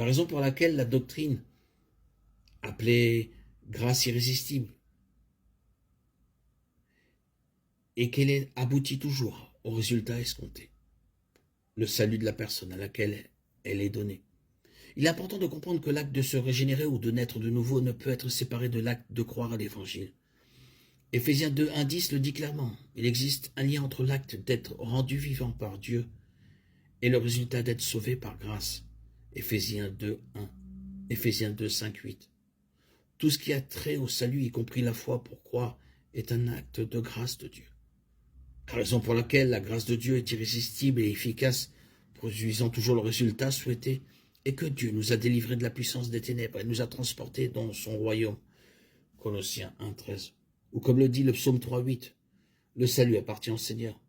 La raison pour laquelle la doctrine, appelée grâce irrésistible, et qu'elle aboutit toujours au résultat escompté, le salut de la personne à laquelle elle est donnée. Il est important de comprendre que l'acte de se régénérer ou de naître de nouveau ne peut être séparé de l'acte de croire à l'Évangile. Éphésiens 2, 1, 10 le dit clairement. Il existe un lien entre l'acte d'être rendu vivant par Dieu et le résultat d'être sauvé par grâce. Éphésiens 2, 1. Éphésiens 2, 5, 8. Tout ce qui a trait au salut, y compris la foi pour croire, est un acte de grâce de Dieu. La raison pour laquelle la grâce de Dieu est irrésistible et efficace, produisant toujours le résultat souhaité, est que Dieu nous a délivrés de la puissance des ténèbres et nous a transportés dans son royaume. Colossiens 1, 13. Ou comme le dit le psaume 3, 8, le salut appartient au Seigneur.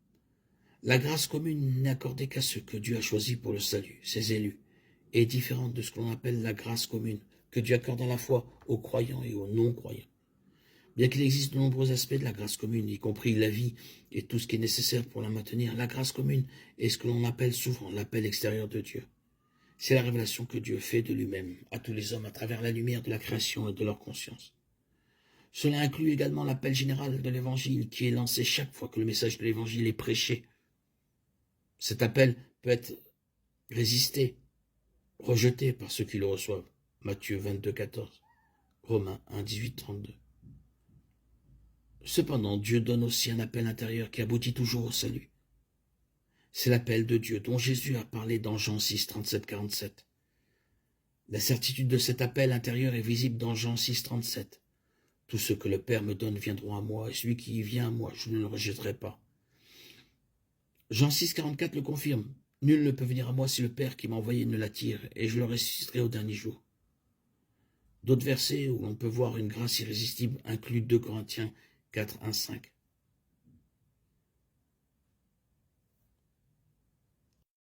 La grâce commune n'est accordée qu'à ceux que Dieu a choisis pour le salut, ses élus, et est différente de ce que l'on appelle la grâce commune, que Dieu accorde à la fois aux croyants et aux non-croyants. Bien qu'il existe de nombreux aspects de la grâce commune, y compris la vie et tout ce qui est nécessaire pour la maintenir, la grâce commune est ce que l'on appelle souvent l'appel extérieur de Dieu. C'est la révélation que Dieu fait de lui-même à tous les hommes à travers la lumière de la création et de leur conscience. Cela inclut également l'appel général de l'Évangile qui est lancé chaque fois que le message de l'Évangile est prêché. Cet appel peut être résisté, rejeté par ceux qui le reçoivent. Matthieu 22, 14, Romains 1, 18, 32. Cependant, Dieu donne aussi un appel intérieur qui aboutit toujours au salut. C'est l'appel de Dieu dont Jésus a parlé dans Jean 6, 37, 47. La certitude de cet appel intérieur est visible dans Jean 6, 37. Tout ce que le Père me donne viendront à moi, et celui qui vient à moi, je ne le rejetterai pas. Jean 6, 44 le confirme. Nul ne peut venir à moi si le Père qui m'a envoyé ne l'attire, et je le ressusciterai au dernier jour. D'autres versets où l'on peut voir une grâce irrésistible incluent 2 Corinthiens 4, 1, 5.